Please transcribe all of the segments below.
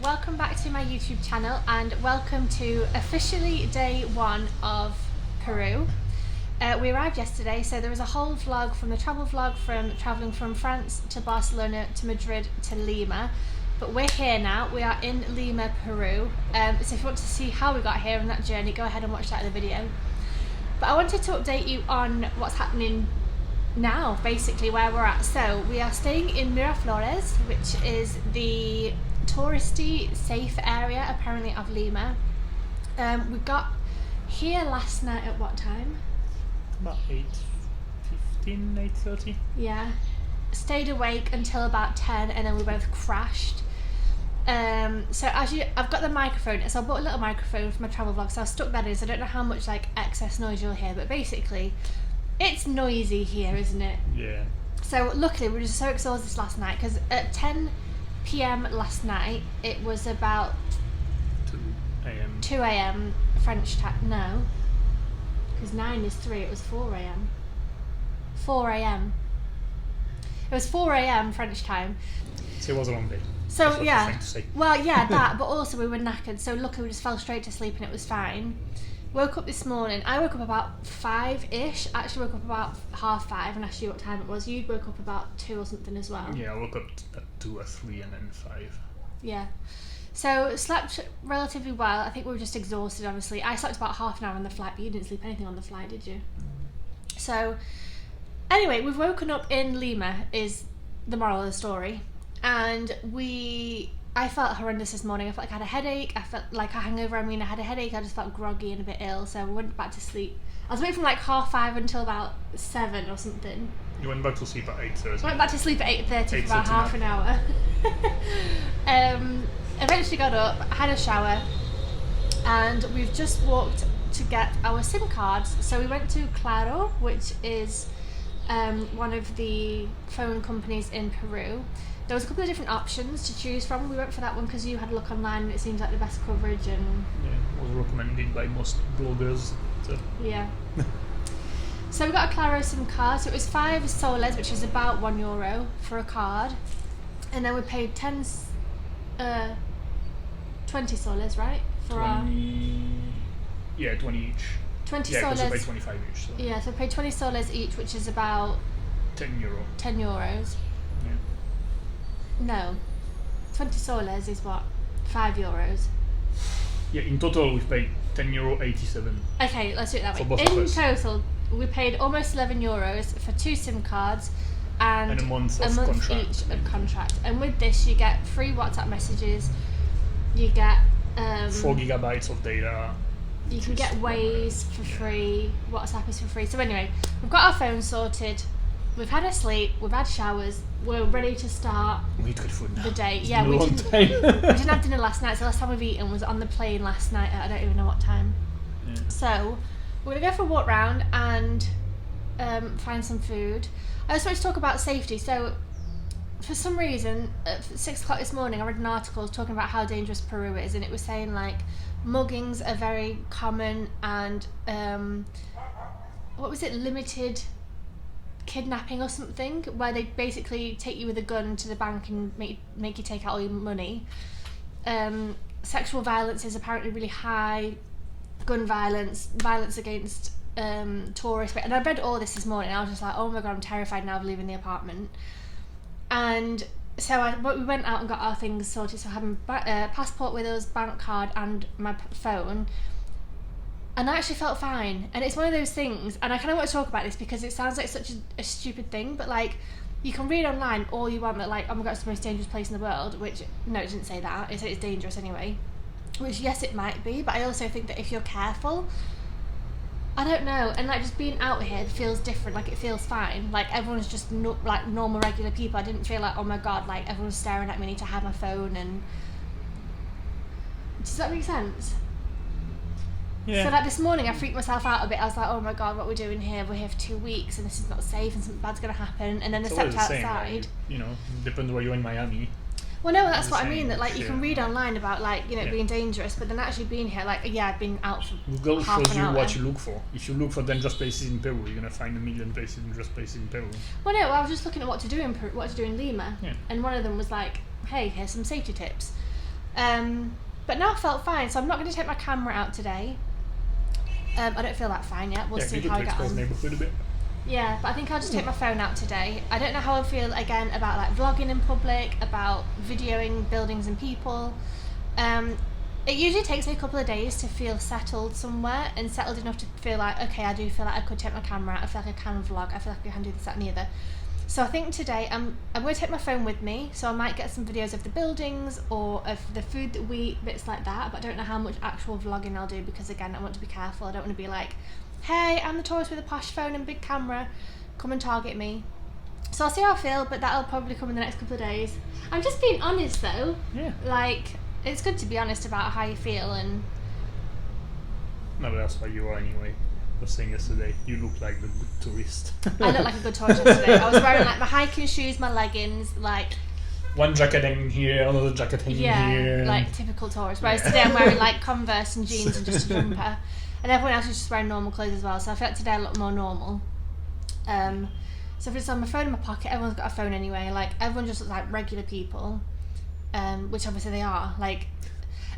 welcome back to my YouTube channel and welcome to officially day one of Peru. We arrived yesterday, so there was a whole vlog from the travel vlog from travelling from France to Barcelona to Madrid to Lima. But we're here now, we are in Lima, Peru. So if you want to see how we got here on that journey, go ahead and watch that in the video. But I wanted to update you on what's happening now, basically where we're at. So we are staying in Miraflores, which is the touristy, safe area apparently of Lima. We got here last night at what time? About 8:15, 8:30. Yeah. Stayed awake until about 10 and then we both crashed. So I've got the microphone, so I bought a little microphone for my travel vlog, so I stuck that in, so I don't know how much like excess noise you'll hear, but basically it's noisy here, isn't it? Yeah. So luckily we were just so exhausted this last night, because at 10 p.m. last night it was about 2 a.m. 2 a.m. French time. No, because 9 is 3, it was 4 a.m. 4 a.m. It was 4 a.m. French time. So it was a long day. So yeah, well yeah, that, but also we were knackered, so luckily we just fell straight to sleep and it was fine. Woke up this morning, I woke up about 5-ish, actually woke up about 5:30 and asked you what time it was. You woke up about 2 or something as well. Yeah, I woke up at 2 or 3 and then 5. Yeah. So slept relatively well. I think we were just exhausted, honestly. I slept about half an hour on the flight, but you didn't sleep anything on the flight, did you? So anyway, we've woken up in Lima is the moral of the story. And I felt horrendous this morning. I felt like I had a headache. I felt like a hangover. I had a headache. I just felt groggy and a bit ill. So I went back to sleep. I was awake from like 5:30 until about 7 or something. You went back to sleep at 8:30. I went back to sleep at 8:30 for about half an hour. Eventually got up, had a shower, and we've just walked to get our SIM cards. So we went to Claro, which is one of the phone companies in Peru. There was a couple of different options to choose from. We went for that one because you had a look online and it seems like the best coverage and... Yeah, it was recommended by most bloggers. So. Yeah. So we got a Claro SIM card. So it was 5 soles, which is about €1 for a card. And then we paid 20 soles, right? For 20... Yeah, 20 each. 20 yeah, soles. Yeah, because we paid 25 each. So. Yeah, so we paid 20 soles each, which is about... €10. €10. Yeah. No, 20 soles is what? €5. Yeah, in total we've paid €10.87. Okay, let's do it that way. For both in of us. total, we paid almost €11 for 2 SIM cards and a month of contract. Each of contract. And with this, you get free WhatsApp messages. You get 4 gigabytes of data. You can get Waze for free. WhatsApp is for free. So anyway, we've got our phone sorted. We've had a sleep. We've had showers. We're ready to start We eat good food now. the day. It's Yeah, been a we long didn't. time. We didn't have dinner last night. So last time we've eaten was on the plane last night at I don't even know what time. Yeah. So we're gonna go for a walk round and find some food. I just want to talk about safety. So for some reason, at 6 o'clock this morning, I read an article talking about how dangerous Peru is, and it was saying like muggings are very common and what was it, limited kidnapping or something, where they basically take you with a gun to the bank and make you take out all your money. Sexual violence is apparently really high, gun violence against tourists, and I read all this morning and I was just like, oh my god, I'm terrified now of leaving the apartment. And so we went out and got our things sorted, so I had my passport with us, bank card and my phone, and I actually felt fine. And it's one of those things, and I kind of want to talk about this because it sounds like such a stupid thing, but like, you can read online all you want that like, oh my god, it's the most dangerous place in the world, which, no, it didn't say that, it said it's dangerous anyway, which yes it might be, but I also think that if you're careful, I don't know, and like just being out here feels different, like it feels fine, like everyone's just like normal regular people. I didn't feel like, oh my god, like everyone's staring at me, I need to have my phone. And does that make sense? Yeah. So like this morning I freaked myself out a bit. I was like, oh my god, what we're doing here, we're here for 2 weeks and this is not safe and something bad's gonna happen. And then I stepped outside. Like, you know, depends where you're in Miami. Well, no, that's what I mean, that like you can read yeah. online about like, you know, Yeah. being dangerous, but then actually being here, like, yeah, I've been out for Google half shows an you hour. what you look for. If you look for dangerous places in Peru, you're gonna find a million dangerous places in Peru. Well, no, I was just looking at what to do in Lima, Yeah. and one of them was like, hey, here's some safety tips. But now I felt fine, so I'm not going to take my camera out today. I don't feel that fine yet. We'll see how I get on. Neighbourhood a bit. Yeah, but I think I'll just take my phone out today. I don't know how I feel again about like vlogging in public, about videoing buildings and people. It usually takes me a couple of days to feel settled somewhere and settled enough to feel like, okay, I do feel like I could take my camera out. I feel like I can vlog. I feel like I can do this, that and the other. So I think today I'm going to take my phone with me, so I might get some videos of the buildings or of the food that we eat, bits like that, but I don't know how much actual vlogging I'll do because again, I want to be careful. I don't want to be like, hey, I'm the tourist with a posh phone and big camera, come and target me. So I'll see how I feel, but that'll probably come in the next couple of days. I'm just being honest though. Yeah. Like, it's good to be honest about how you feel and... No, but that's why you are anyway. I was saying yesterday, you look like the good tourist. I look like a good tourist yesterday. I was wearing like my hiking shoes, my leggings, like... One jacket hanging here, another jacket hanging here. Yeah, like typical tourist. Whereas today I'm wearing like Converse and jeans and just a jumper. And everyone else is just wearing normal clothes as well, so I feel like today I look more normal. So if it's on my phone in my pocket, everyone's got a phone anyway, like everyone just looks like regular people, which obviously they are. Like,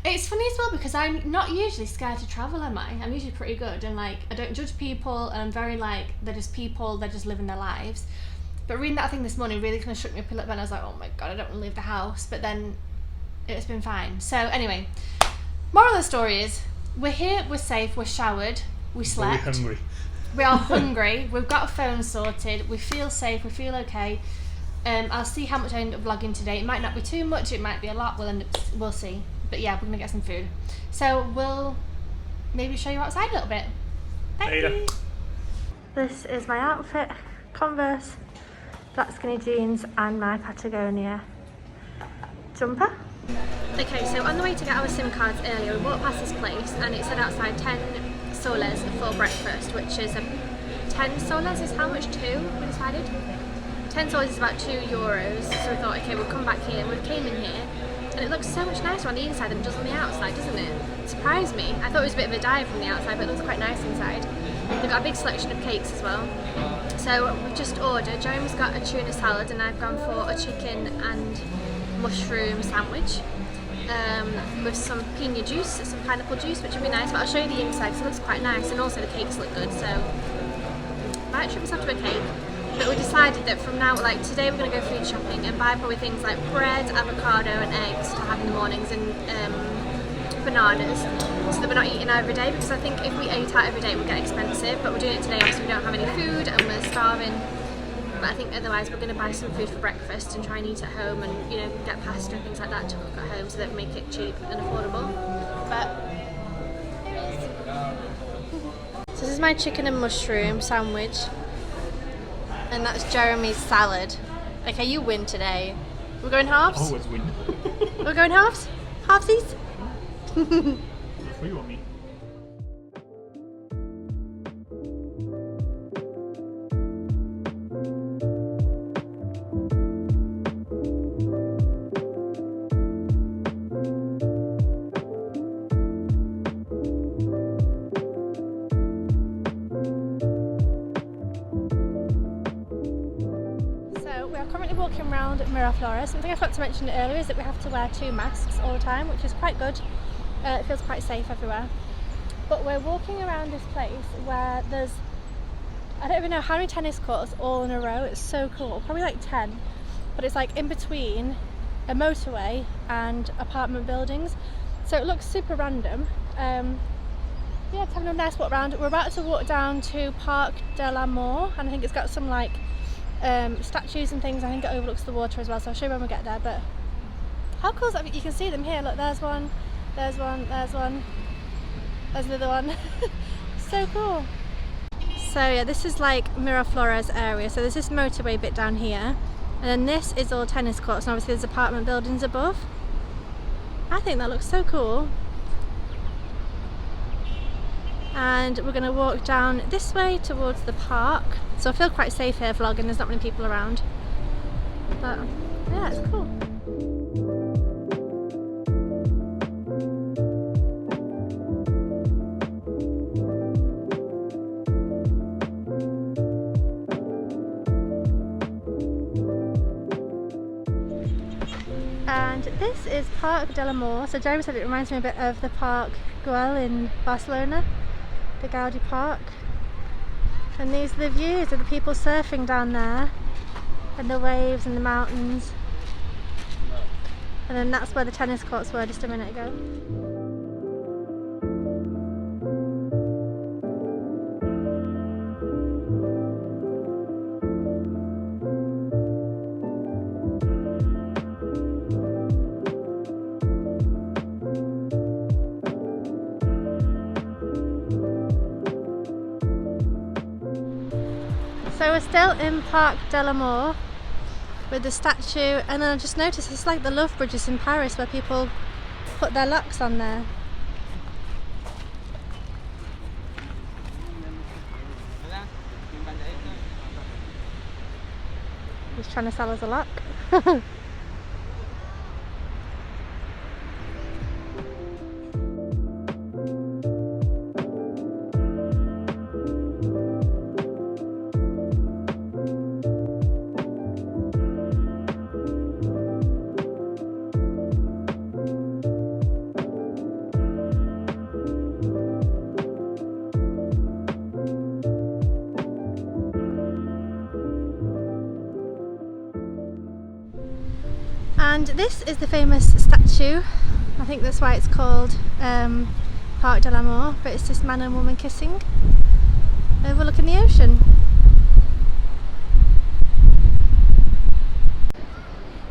it's funny as well because I'm not usually scared to travel, am I? I'm usually pretty good and like I don't judge people and I'm very like, they're just people, they're just living their lives. But reading that thing this morning really kind of shook me up a little bit and I was like, oh my god, I don't want to leave the house, but then it's been fine. So anyway, moral of the story is, we're here, we're safe, we're showered, we slept. We're hungry. We are hungry, we've got a phone sorted, we feel safe, we feel okay. I'll see how much I end up vlogging today. It might not be too much, it might be a lot, we'll see. But yeah, we're gonna get some food. So we'll maybe show you outside a little bit. Bye. Later. This is my outfit, Converse, black skinny jeans and my Patagonia jumper. Okay, so on the way to get our SIM cards earlier, we walked past this place and it said outside 10 soles for breakfast, which is 10 soles is how much? 2, we decided? 10 soles is about €2, so we thought, okay, we'll come back here, and we came in here, and it looks so much nicer on the inside than it does on the outside, doesn't it? It surprised me. I thought it was a bit of a dive from the outside, but it looks quite nice inside. They've got a big selection of cakes as well. So we just ordered, Jeremy's got a tuna salad, and I've gone for a chicken and mushroom sandwich. With some piña juice, some pineapple juice, which would be nice, but I'll show you the inside because it looks quite nice and also the cakes look good, so I might treat myself to a cake. But we decided that from now, like today we're going to go food shopping and buy probably things like bread, avocado and eggs to have in the mornings and bananas, so that we're not eating every day, because I think if we ate out every day it would get expensive, but we're doing it today obviously we don't have any food and we're starving. But I think otherwise we're going to buy some food for breakfast and try and eat at home and, you know, get pasta and things like that to cook at home so that we make it cheap and affordable. But here it is. So this is my chicken and mushroom sandwich. And that's Jeremy's salad. Okay, you win today. We're going halves? Always win. We're going halves? Halvesies? For you or me? Walking around Miraflores. Something I forgot to mention earlier is that we have to wear 2 masks all the time, which is quite good. It feels quite safe everywhere. But we're walking around this place where there's, I don't even know how many tennis courts all in a row. It's so cool, probably like 10. But it's like in between a motorway and apartment buildings. So it looks super random. Yeah, it's having a nice walk around. We're about to walk down to Parque de Amor, and I think it's got some like statues and things. I think it overlooks the water as well, so I'll show you when we get there. But how cool is that? You can see them here. Look, there's one, there's one, there's one, there's another one. So cool. So yeah, this is like Miraflores area. So there's this motorway bit down here, and then this is all tennis courts, and obviously there's apartment buildings above. I think that looks so cool. And we're going to walk down this way towards the park. So I feel quite safe here vlogging, there's not many people around. But yeah, it's cool. And this is Parque del Amor. So Jeremy said it reminds me a bit of the Parque Güell in Barcelona, the Gaudi Park. And these are the views of the people surfing down there, and the waves and the mountains. And then that's where the tennis courts were just a minute ago. So we're still in Parque del Amor with the statue, and then I just noticed it's like the love bridges in Paris where people put their locks on there. He's trying to sell us a lock. And this is the famous statue. I think that's why it's called Parque del Amor, but it's this man and woman kissing overlooking the ocean.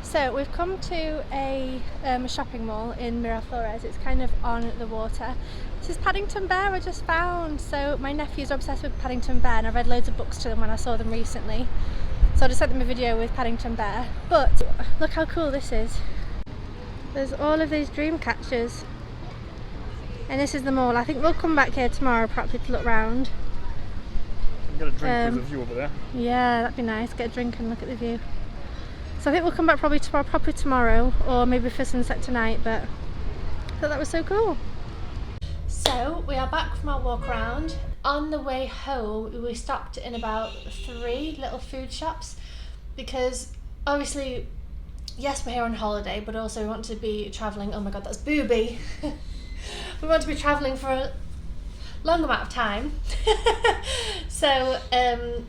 So we've come to a shopping mall in Miraflores. It's kind of on the water. This is Paddington Bear I just found. So my nephew's obsessed with Paddington Bear, and I read loads of books to them when I saw them recently. So I just sent them a video with Paddington Bear. But look how cool this is. There's all of these dream catchers. And this is the mall. I think we'll come back here tomorrow probably to look round. Get a drink with the view over there. Yeah, that'd be nice. Get a drink and look at the view. So I think we'll come back probably tomorrow, or maybe for sunset tonight, but I thought that was so cool. So we are back from our walk around. On the way home we stopped in about 3 little food shops, because obviously yes, we're here on holiday, but also we want to be travelling. Oh my god, that's booby. We want to be travelling for a long amount of time. So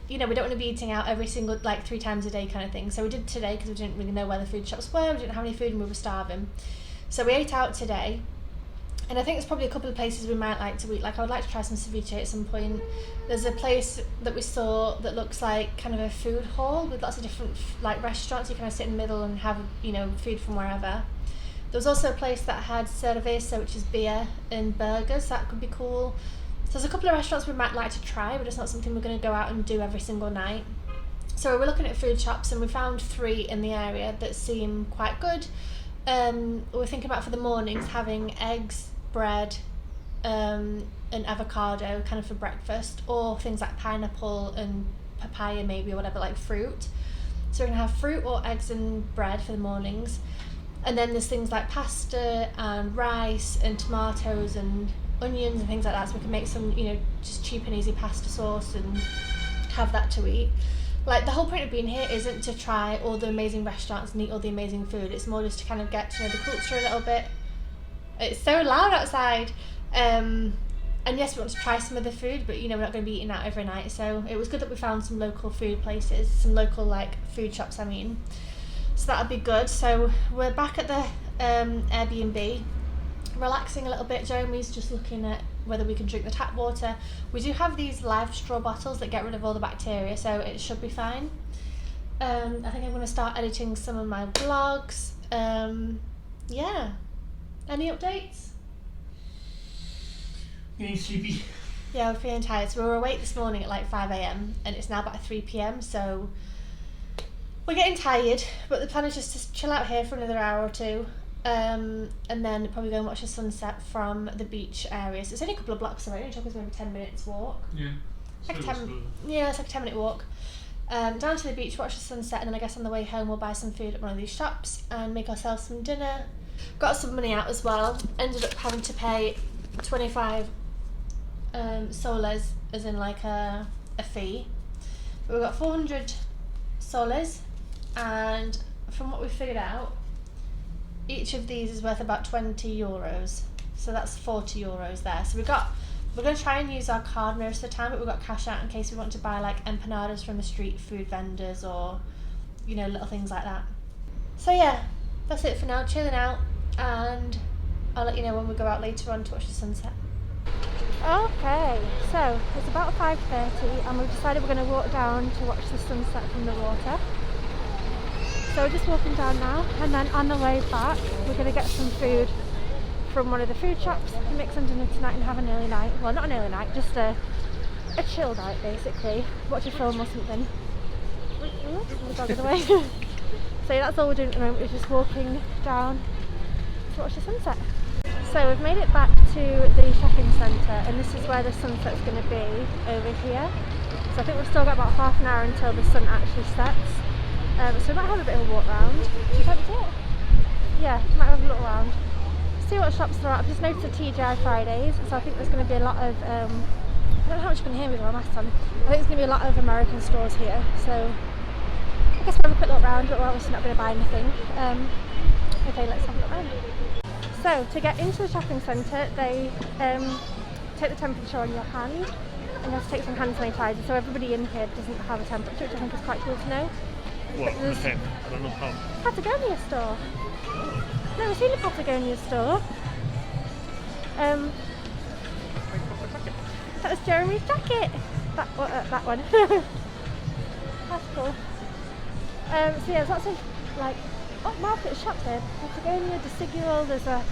you know, we don't want to be eating out every single, like 3 times a day kind of thing. So we did today because we didn't really know where the food shops were, we didn't have any food and we were starving. So we ate out today, and I think there's probably a couple of places we might like to eat. Like I would like to try some ceviche at some point. There's a place that we saw that looks like kind of a food hall with lots of different like restaurants. You kind of sit in the middle and have, you know, food from wherever. There was also a place that had cerveza, which is beer, and burgers. That could be cool. So there's a couple of restaurants we might like to try, but it's not something we're going to go out and do every single night. So we're looking at food shops, and we found 3 in the area that seem quite good. We're thinking about for the mornings having eggs, bread, and avocado kind of for breakfast, or things like pineapple and papaya maybe, or whatever, like fruit. So we're going to have fruit or eggs and bread for the mornings. And then there's things like pasta and rice and tomatoes and onions and things like that, so we can make some, you know, just cheap and easy pasta sauce and have that to eat. Like the whole point of being here isn't to try all the amazing restaurants and eat all the amazing food. It's more just to kind of get to know the culture a little bit. It's so loud outside. And yes, we want to try some of the food, but you know, we're not going to be eating out every night. So it was good that we found some local food places, some local like food shops I mean. So that'll be good. So we're back at the Airbnb, relaxing a little bit. Jeremy's just looking at whether we can drink the tap water. We do have these live straw bottles that get rid of all the bacteria, so it should be fine. I think I'm going to start editing some of my vlogs. Yeah. Any updates? Getting sleepy. Yeah, we're feeling tired. So we were awake this morning at like 5 a.m. and it's now about 3 p.m. so we're getting tired, but the plan is just to chill out here for another hour or 2. And then probably go and watch the sunset from the beach area. So it's only a couple of blocks away. It only took us maybe 10 minutes walk. Yeah. Like it's like a 10-minute walk. Down to the beach, watch the sunset, and then I guess on the way home we'll buy some food at one of these shops and make ourselves some dinner. Got some money out as well. Ended up having to pay 25 soles, as in like a fee. But we got 400 soles, and from what we figured out, each of these is worth about 20 euros. So that's 40 euros there. So we're going to try and use our card most of the time, but we've got cash out in case we want to buy like empanadas from the street food vendors or, you know, little things like that. So yeah, that's it for now. Chilling out, and I'll let you know when we go out later on to watch the sunset. Okay, so it's about 5:30 and we've decided we're going to walk down to watch the sunset from the water. So we're just walking down now, and then on the way back we're going to get some food from one of the food shops and make some dinner tonight and have an early night. Well, not an early night, just a chill night basically. Watch a film or something. The dog is away. So yeah, that's all we're doing at the moment, is just walking down to watch the sunset. So we've made it back to the shopping centre, and this is where the sunset's going to be, over here. So I think we've still got about half an hour until the sun actually sets. So we might have a bit of a walk round. Do you fancy it? Yeah, might have a look around. See what shops there are. I've just noticed the TGI Fridays, so I think there's going to be a lot of, I don't know how much you can hear me with my mask on. I think there's going to be a lot of American stores here, so I guess we'll have a quick look around, but we're obviously not going to buy anything. Okay, let's have a look around. So to get into the shopping centre, they take the temperature on your hand, and you have to take some hand sanitizer, so everybody in here doesn't have a temperature, which I think is quite cool to know. What? Okay. I don't know how. Patagonia store. Never seen a Patagonia store. That was Jeremy's jacket. That one. That's cool. So yeah, there's lots of like market shops here. Patagonia, Desigual, there's a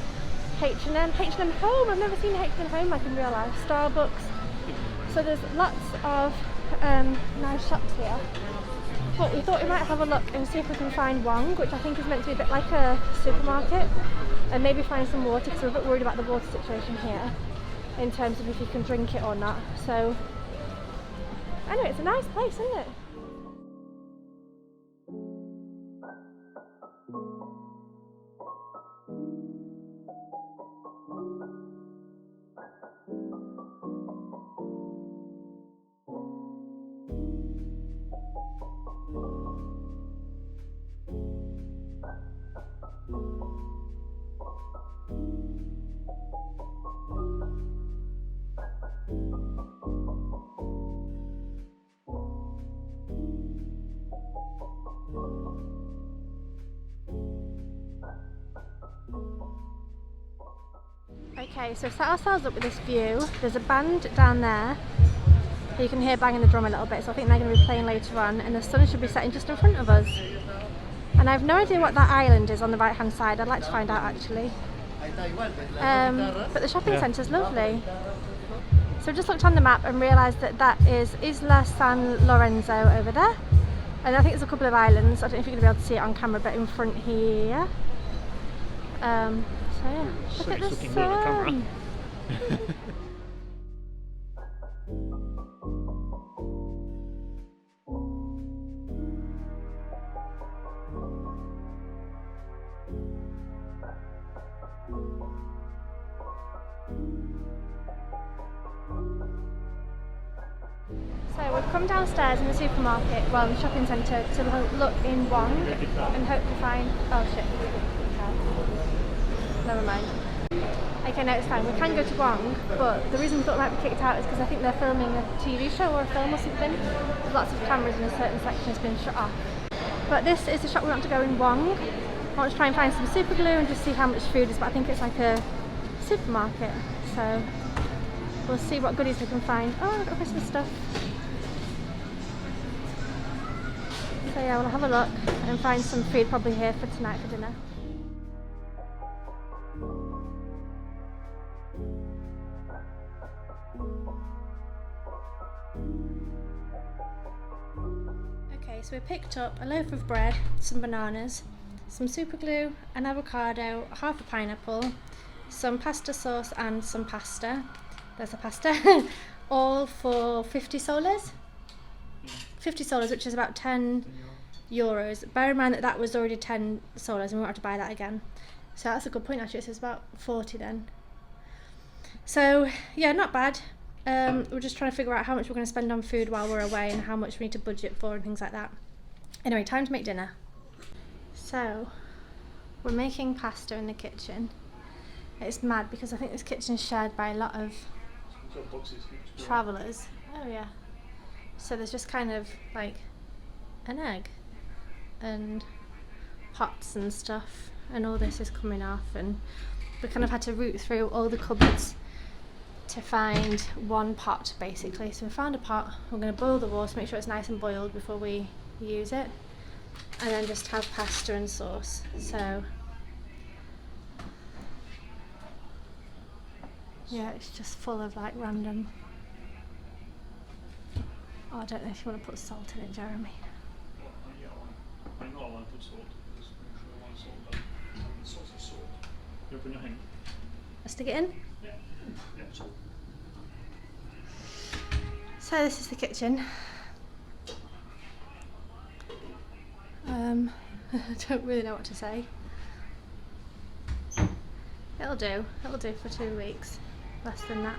H&M Home. I've never seen H&M Home like in real life. Starbucks. So there's lots of nice shops here. But we thought we might have a look and see if we can find Wong, which I think is meant to be a bit like a supermarket, and maybe find some water, because we're a bit worried about the water situation here in terms of if you can drink it or not. So anyway, it's a nice place, isn't it? Okay, so we've set ourselves up with this view. There's a band down there. You can hear banging the drum a little bit, so I think they're going to be playing later on, and the sun should be setting just in front of us. And I have no idea what that island is on the right hand side. I'd like to find out actually. But the shopping centre is lovely. So I just looked on the map and realised that that is Isla San Lorenzo over there. And I think there's a couple of islands. I don't know if you're going to be able to see it on camera, but in front here. So yeah, look at the sun. So we've come downstairs in the supermarket, well in the shopping centre, to look in Wong and hope to find, oh shit, never mind. Okay, no, it's fine, we can go to Wong, but the reason we thought we might be kicked out is because I think they're filming a TV show or a film or something. There's lots of cameras in a certain section that's been shut off. But this is the shop we want to go in Wong. I want to try and find some super glue and just see how much food is, but I think it's like a supermarket, so we'll see what goodies we can find. Oh, I've got Christmas stuff. So yeah, we'll have a look and find some food probably here for tonight for dinner. Okay, so we picked up a loaf of bread, some bananas, some super glue, an avocado, half a pineapple, some pasta sauce and some pasta. There's the pasta. All for 50 soles. 50 soles, which is about 10 euros. Bear in mind that that was already 10 soles and we won't have to buy that again. So that's a good point actually, so it's about 40 then. So yeah, not bad. We're just trying to figure out how much we're going to spend on food while we're away and how much we need to budget for and things like that. Anyway, time to make dinner. So We're making pasta in the kitchen. It's mad because I think this kitchen is shared by a lot of travellers. Oh yeah. So there's just kind of like an egg and pots and stuff, and all this is coming off, and we kind of had to root through all the cupboards to find one pot basically. So we found a pot. We're going to boil the water, make sure it's nice and boiled before we use it, and then just have pasta and sauce. So yeah, it's just full of like random. Oh, I don't know if you want to put salt in it, Jeremy. I know I want to put salt because I'm sure I want salt, but salt is salt. You open your hand. Let's stick it in. Yeah. Yeah, salt. So this is the kitchen. I don't really know what to say. It'll do for 2 weeks. Less than that.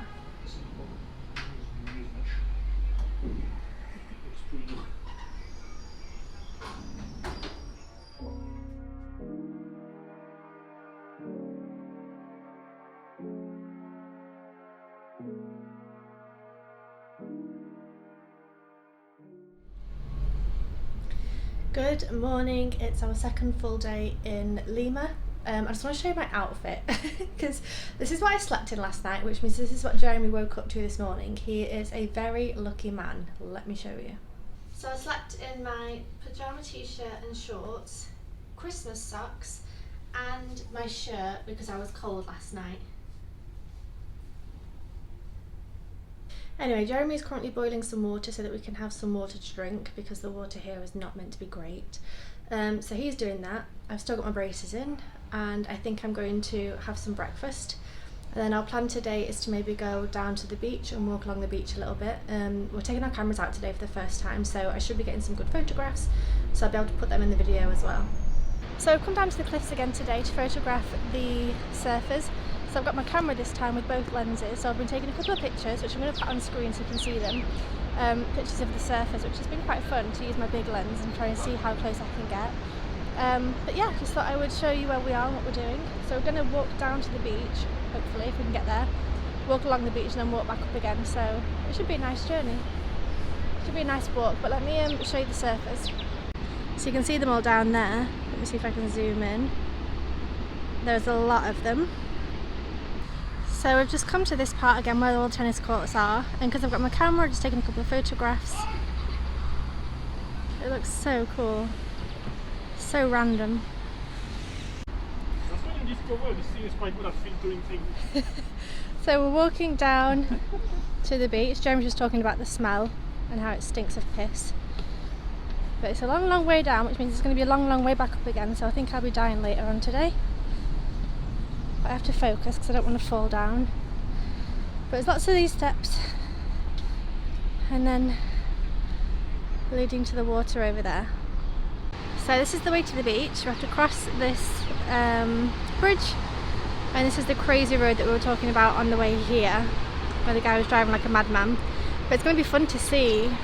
Good morning, it's our second full day in Lima. I just want to show you my outfit because this is what I slept in last night, which means this is what Jeremy woke up to this morning. He is a very lucky man. Let me show you. So I slept in my pyjama t-shirt and shorts, Christmas socks, and my shirt because I was cold last night. Anyway, Jeremy is currently boiling some water so that we can have some water to drink because the water here is not meant to be great. So he's doing that. I've still got my braces in, and I think I'm going to have some breakfast. And then our plan today is to maybe go down to the beach and walk along the beach a little bit. We're taking our cameras out today for the first time, so I should be getting some good photographs, so I'll be able to put them in the video as well. So I've come down to the cliffs again today to photograph the surfers. So I've got my camera this time with both lenses, so I've been taking a couple of pictures, which I'm going to put on screen so you can see them. Pictures of the surfers, which has been quite fun to use my big lens and try and see how close I can get. But yeah, just thought I would show you where we are and what we're doing. So we're going to walk down to the beach, hopefully, if we can get there. Walk along the beach and then walk back up again, so it should be a nice journey. It should be a nice walk, but let me show you the surfers. So you can see them all down there. Let me see if I can zoom in. There's a lot of them. So we've just come to this part again where all the tennis courts are, and because I've got my camera, I've just taken a couple of photographs. It looks so cool. So random. That's when you discover the sea is quite good at filtering things. So we're walking down to the beach. Jeremy's just talking about the smell and how it stinks of piss. But it's a long, long way down, which means it's going to be a long, long way back up again, so I think I'll be dying later on today. But I have to focus because I don't want to fall down. But there's lots of these steps, and then leading to the water over there. So this is the way to the beach. We have to cross this bridge, and this is the crazy road that we were talking about on the way here, where the guy was driving like a madman. But it's going to be fun to see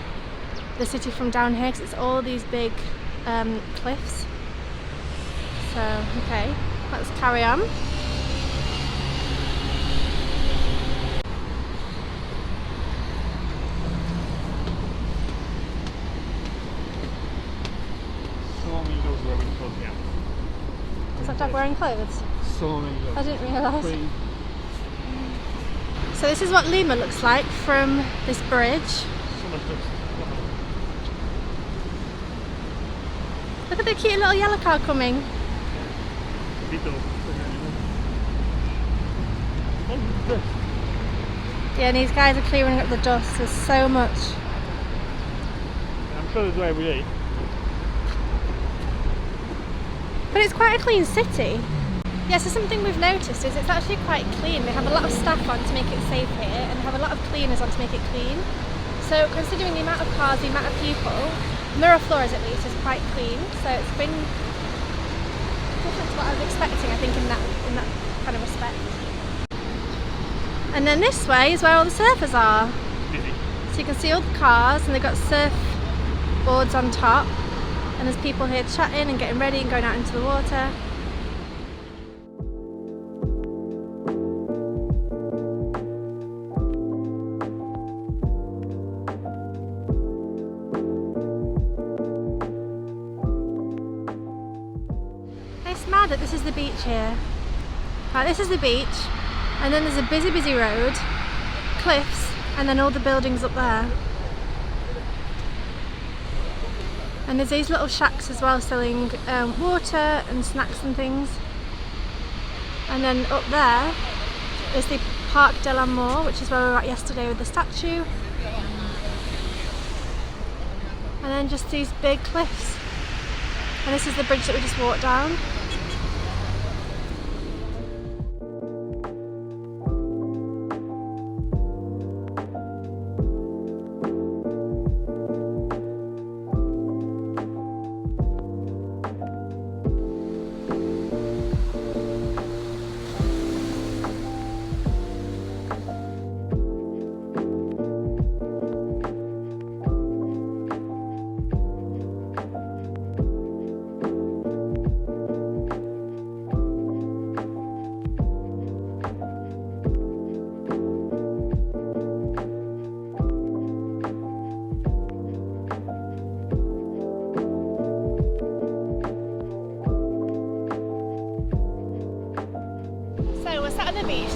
the city from down here because it's all these big cliffs. So okay, let's carry on. Is that dog wearing clothes? So many dogs. I didn't realise. Crazy. So this is what Lima looks like from this bridge. So much dogs. Look at the cute little yellow car coming. Yeah, and these guys are clearing up the dust. There's so much. I'm sure there's one every day. But it's quite a clean city. Yeah, so something we've noticed is it's actually quite clean. They have a lot of staff on to make it safe here, and they have a lot of cleaners on to make it clean. So considering the amount of cars, the amount of people, Miraflores at least is quite clean. So it's been different to what I was expecting, I think, in that kind of respect. And then this way is where all the surfers are. Busy. So you can see all the cars, and they've got surf boards on top. And there's people here chatting and getting ready and going out into the water. this is the beach here. Right, this is the beach, and then there's a busy road, cliffs, and then all the buildings up there. And there's these little shacks as well selling water and snacks and things. And then up there is the Parque de Amor, which is where we were at yesterday with the statue. And then just these big cliffs. And this is the bridge that we just walked down.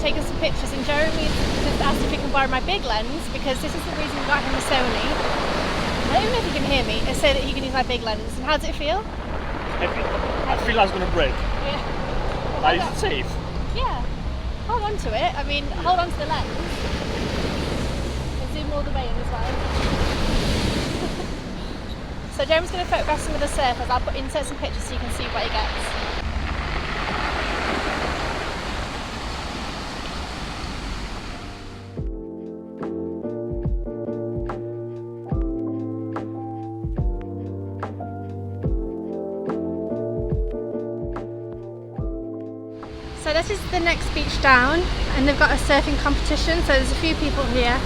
Taking some pictures, and Jeremy just asked if he can borrow my big lens because this is the reason we got him a Sony. I don't even know if you can hear me. I say that he can use my big lens. And how does it feel? Heavy. I feel like it's going to break. Yeah. Is it safe? Yeah. Hold on to it. I mean, hold on to the lens. And zoom all the way in as well. So Jeremy's going to photograph some of the surfers. I'll insert some pictures so you can see what he gets. So this is the next beach down, and they've got a surfing competition, so there's a few people here,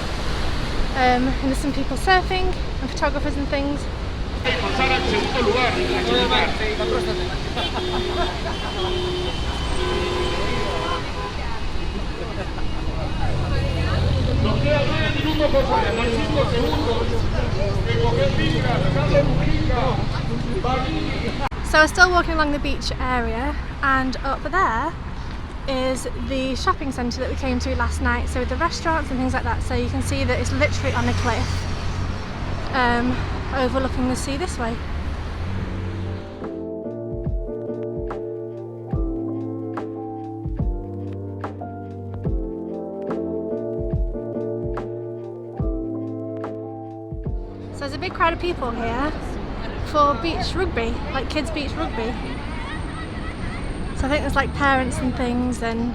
and there's some people surfing and photographers and things. So we're still walking along the beach area, and up there is the shopping centre that we came to last night, so with the restaurants and things like that. So you can see that it's literally on a cliff overlooking the sea this way. So there's a big crowd of people here for beach rugby, like kids beach rugby. So I think there's like parents and things and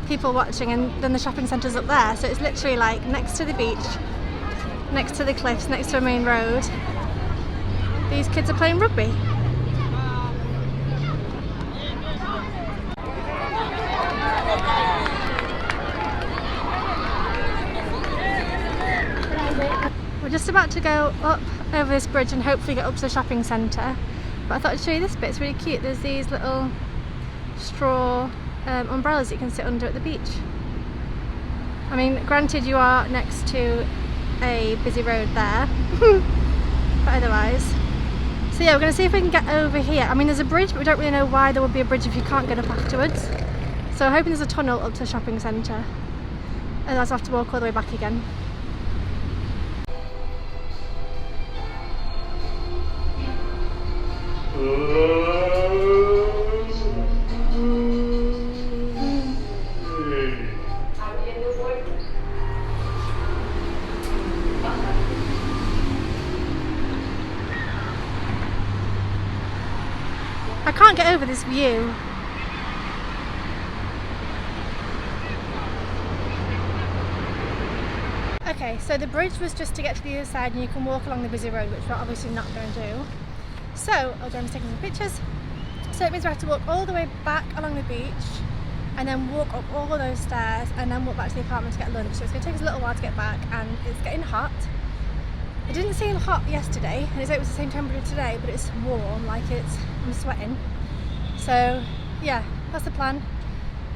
people watching, and then the shopping centre's up there, so it's literally like next to the beach, next to the cliffs, next to a main road. These kids are playing rugby. We're just about to go up over this bridge and hopefully get up to the shopping centre, but I thought I'd show you this bit. It's really cute. There's these little straw umbrellas that you can sit under at the beach. I mean, granted you are next to a busy road there, but otherwise. So yeah, we're going to see if we can get over here. I mean, there's a bridge, but we don't really know why there would be a bridge if you can't get up afterwards. So I'm hoping there's a tunnel up to the shopping centre, and I'll have to walk all the way back again. I can't get over this view. Okay, so the bridge was just to get to the other side and you can walk along the busy road, which we're obviously not going to do. So, Jeremy's taking some pictures. So it means we have to walk all the way back along the beach and then walk up all of those stairs and then walk back to the apartment to get lunch. So it's going to take us a little while to get back, and it's getting hot. It didn't seem hot yesterday, and it was the same temperature today, but it's warm, like I'm sweating. So yeah, that's the plan.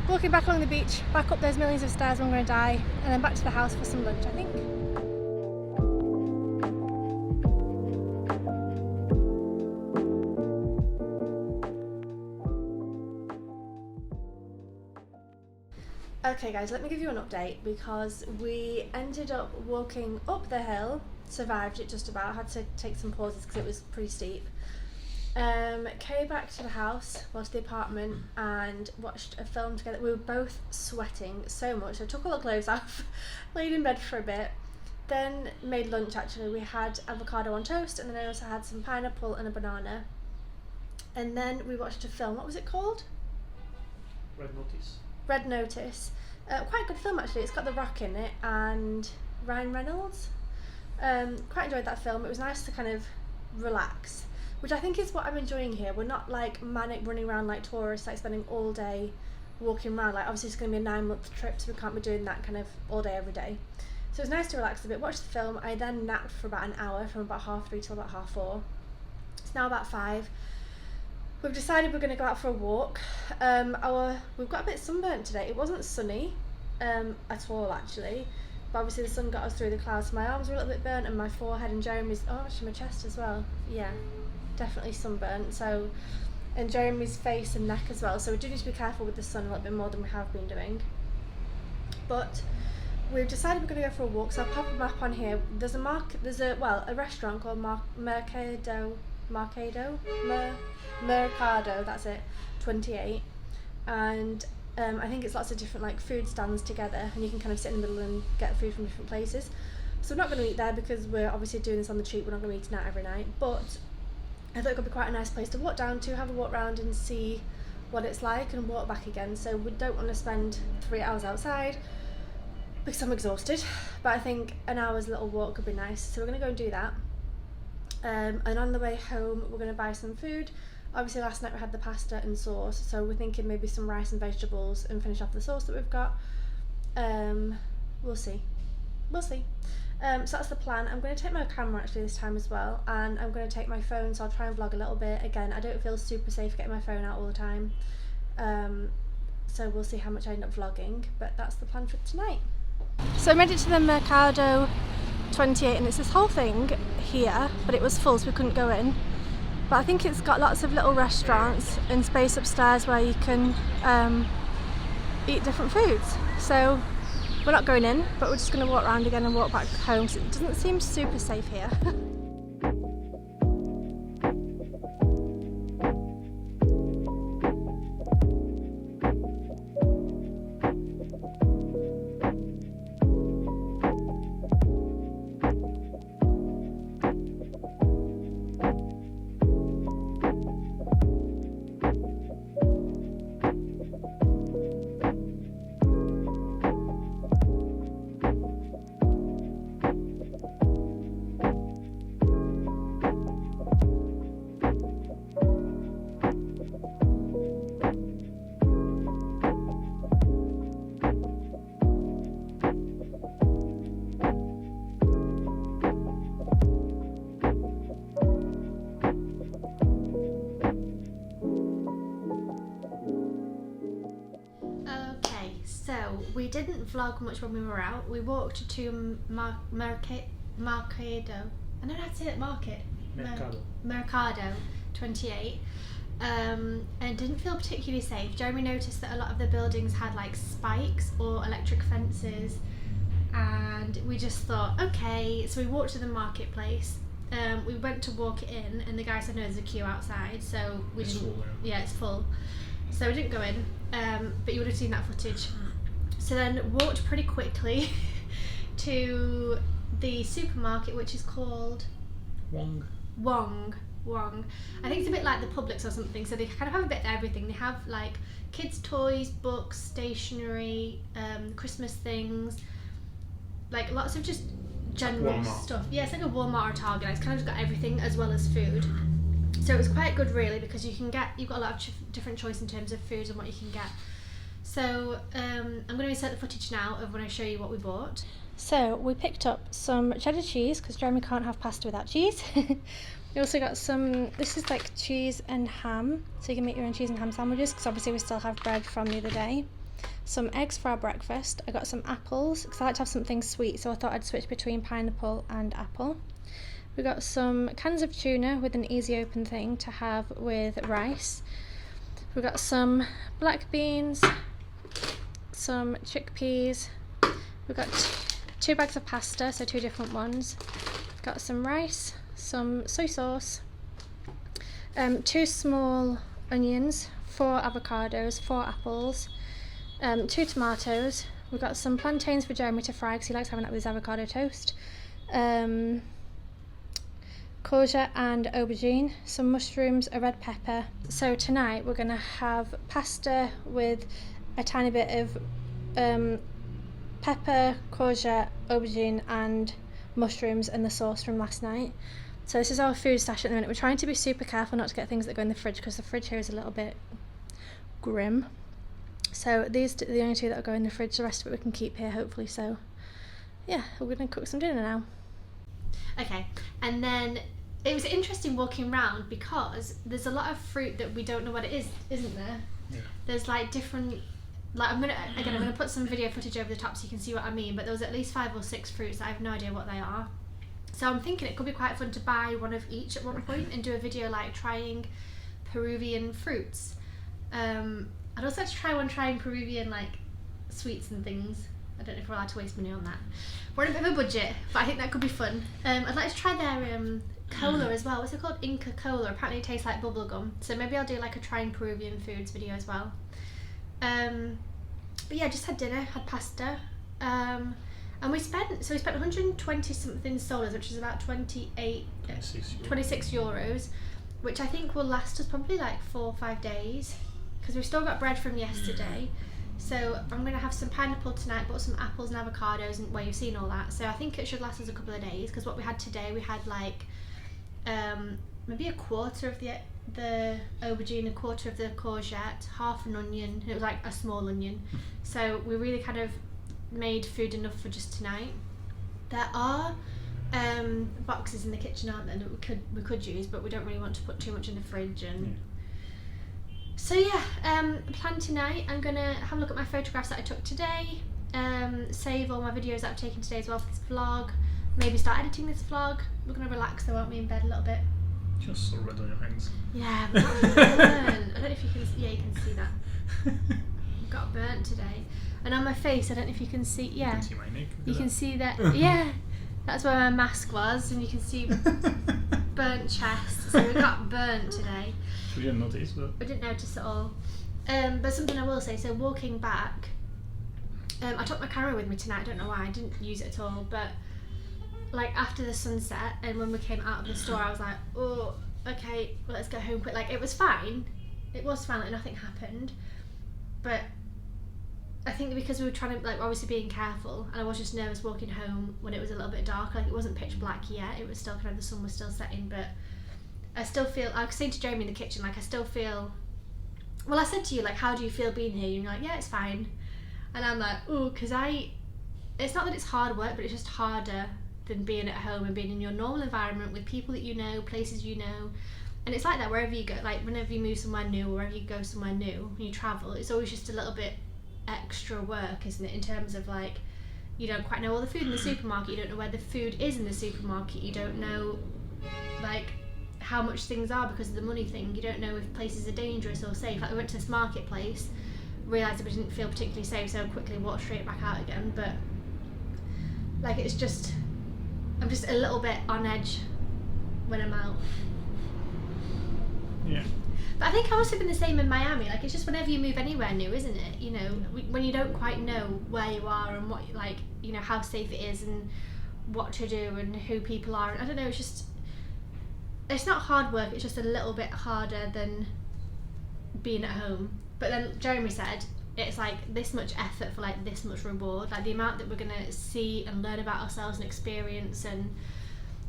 Walking back along the beach, back up those millions of stairs, I'm going to die, and then back to the house for some lunch, I think. Okay guys, let me give you an update because we ended up walking up the hill, survived it just about, had to take some pauses because it was pretty steep. Came back to the house, well to the apartment, and watched a film together. We were both sweating so much, so I took all the clothes off, laid in bed for a bit, then made lunch actually. We had avocado on toast and then I also had some pineapple and a banana. And then we watched a film, what was it called? Red Notice. Red Notice. Quite a good film actually, it's got The Rock in it and Ryan Reynolds. Quite enjoyed that film. It was nice to kind of relax, which I think is what I'm enjoying here. We're not like manic running around like tourists, like spending all day walking around. Like obviously it's going to be a 9-month trip, so we can't be doing that kind of all day every day. So it's nice to relax a bit, watch the film. I then napped for about an hour from about 3:30 till about 4:30. It's now about 5. We've decided we're going to go out for a walk. We've got a bit sunburnt today. It wasn't sunny at all actually, but obviously the sun got us through the clouds. My arms were a little bit burnt and my forehead and Jeremy's, actually my chest as well. Yeah, definitely sunburnt. So, and Jeremy's face and neck as well. So we do need to be careful with the sun a little bit more than we have been doing. But we've decided we're going to go for a walk. So I'll pop a map on here. There's a restaurant called Mercado, that's it, 28, and I think it's lots of different like food stands together, and you can kind of sit in the middle and get food from different places. So we're not going to eat there because we're obviously doing this on the cheap. We're not going to be eating out every night, but I thought it could be quite a nice place to walk down to, have a walk around and see what it's like and walk back again. So we don't want to spend 3 hours outside because I'm exhausted, but I think an hour's little walk could be nice, so we're going to go and do that. And on the way home we're going to buy some food. Obviously last night we had the pasta and sauce, so we're thinking maybe some rice and vegetables and finish off the sauce that we've got. We'll see. So that's the plan. I'm going to take my camera actually this time as well, and I'm going to take my phone, so I'll try and vlog a little bit. Again, I don't feel super safe getting my phone out all the time, so we'll see how much I end up vlogging, but that's the plan for tonight. So I made it to the Mercado 28, and it's this whole thing here, but it was full so we couldn't go in. But I think it's got lots of little restaurants and space upstairs where you can eat different foods. So we're not going in, but we're just going to walk around again and walk back home because it doesn't seem super safe here. We didn't vlog much when we were out. We walked to Mercado. I don't know how to say that. Mercado 28. And didn't feel particularly safe. Jeremy noticed that a lot of the buildings had like spikes or electric fences, and we just thought, okay, so we walked to the marketplace. We went to walk it in, and the guy said no, there's a queue outside, so we didn't. Full, yeah, it's full. So we didn't go in, but you would have seen that footage. So then walked pretty quickly to the supermarket, which is called Wong. I think it's a bit like the Publix or something. So they kind of have a bit of everything. They have like kids' toys, books, stationery, Christmas things, like lots of just general stuff. Yeah, it's like a Walmart or Target. It's kind of just got everything as well as food. So it was quite good really, because you've got a lot of different choice in terms of food and what you can get. So I'm going to insert the footage now of when I show you what we bought. So we picked up some cheddar cheese because Jeremy can't have pasta without cheese. We also got some, this is like cheese and ham, so you can make your own cheese and ham sandwiches because obviously we still have bread from the other day. Some eggs for our breakfast. I got some apples because I like to have something sweet, so I thought I'd switch between pineapple and apple. We got some cans of tuna with an easy open thing to have with rice. We got some black beans, some chickpeas. We've got 2 bags of pasta, so 2 different ones. Got some rice, some soy sauce, 2 small onions, 4 avocados, 4 apples, 2 tomatoes. We've got some plantains for Jeremy to fry because he likes having that with his avocado toast. Courgette and aubergine, some mushrooms, a red pepper. So tonight we're going to have pasta with a tiny bit of pepper, courgette, aubergine and mushrooms and the sauce from last night. So this is our food stash at the minute. We're trying to be super careful not to get things that go in the fridge because the fridge here is a little bit grim. So these are the only 2 that will go in the fridge. The rest of it we can keep here hopefully. So yeah, we're going to cook some dinner now. Okay, and then it was interesting walking around because there's a lot of fruit that we don't know what it is, isn't there? Yeah. There's like different, like I'm gonna put some video footage over the top so you can see what I mean, but there was at least 5 or 6 fruits that I have no idea what they are. So I'm thinking it could be quite fun to buy one of each at one point and do a video like trying Peruvian fruits. I'd also like to trying Peruvian like sweets and things. I don't know if we're allowed to waste money on that. We're on a bit of a budget, but I think that could be fun. I'd like to try their cola as well. What's it called? Inca Cola. Apparently it tastes like bubblegum. So maybe I'll do like a trying Peruvian foods video as well. But yeah, just had dinner, had pasta. And we spent 120 something soles, which is about 26 euros, which I think will last us probably like 4 or 5 days because we've still got bread from yesterday. So I'm going to have some pineapple tonight, bought some apples and avocados, and well, you've seen all that. So I think it should last us a couple of days because what we had today, we had like maybe a quarter of the aubergine, a quarter of the courgette, half an onion, and it was like a small onion. So we really kind of made food enough for just tonight. There are boxes in the kitchen, aren't there, that we could use, but we don't really want to put too much in the fridge. And so yeah, plan tonight, I'm gonna have a look at my photographs that I took today, save all my videos that I've taken today as well for this vlog, maybe start editing this vlog. We're gonna relax though, aren't we, in bed a little bit? Just so red on your hands. Yeah, we got burnt. I don't know if you can, yeah, you can see that. We got burnt today. And on my face, I don't know if you can see, yeah. You can see my neck. You can see that, yeah. That's where my mask was, and you can see burnt chest. So we got burnt today. We didn't notice, but I didn't notice at all. But something I will say, so walking back, I took my camera with me tonight. I don't know why, I didn't use it at all, but like after the sunset and when we came out of the store, I was like, oh, okay, well, let's go home quick. Like, it was fine, like nothing happened, but I think because we were trying to, like, obviously being careful, and I was just nervous walking home when it was a little bit dark. Like, it wasn't pitch black yet, it was still kind of, the sun was still setting, but I still feel, I was saying to Jeremy in the kitchen, like, I still feel, well, I said to you, like, how do you feel being here? And you're like, yeah, it's fine. And I'm like, oh, because it's not that it's hard work, but it's just harder than being at home and being in your normal environment with people that you know, places you know. And it's like that wherever you go, like, whenever you move somewhere new, or wherever you go somewhere new, and you travel, it's always just a little bit extra work, isn't it, in terms of, like, you don't quite know all the food in the supermarket, you don't know where the food is in the supermarket, you don't know, like, how much things are because of the money thing, you don't know if places are dangerous or safe. Like, we went to this marketplace, realised that we didn't feel particularly safe, so quickly walked straight back out again. But like, it's just, I'm just a little bit on edge when I'm out. yeah. But I think I must have been the same in Miami. Like, it's just whenever you move anywhere new, isn't it? You know, when you don't quite know where you are and what, like, you know, how safe it is and what to do and who people are. And I don't know, it's just, it's not hard work, it's just a little bit harder than being at home. But then Jeremy said it's like this much effort for like this much reward. Like, the amount that we're gonna see and learn about ourselves and experience, and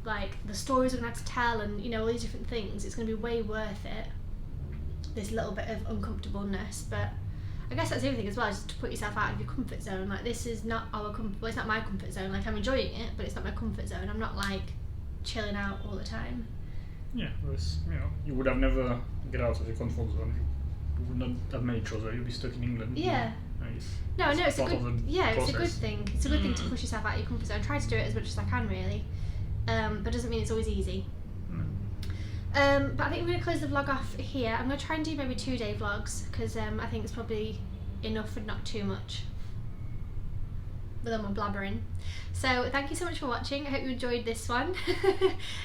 like the stories we're gonna have to tell, and, you know, all these different things, it's gonna be way worth it, this little bit of uncomfortableness. But I guess that's the other thing as well, is to put yourself out of your comfort zone. Like, this is not our well, it's not my comfort zone. Like, I'm enjoying it, but it's not my comfort zone. I'm not like chilling out all the time. Yeah, whereas, you know, you would have never get out of your comfort zone. You would not have made choices. You'd be stuck in England. Yeah. No, it's a good. Yeah, it's a good thing. It's a good thing to push yourself out of your comfort zone. Try to do it as much as I can, really. But doesn't mean it's always easy. No. But I think we're going to close the vlog off here. I'm going to try and do maybe 2-day vlogs, because I think it's probably enough and not too much. with all my blabbering. So thank you so much for watching. I hope you enjoyed this one.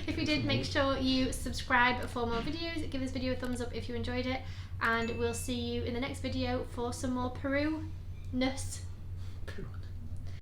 If you did, make sure you subscribe for more videos. Give this video a thumbs up if you enjoyed it, and we'll see you in the next video for some more Peru-ness.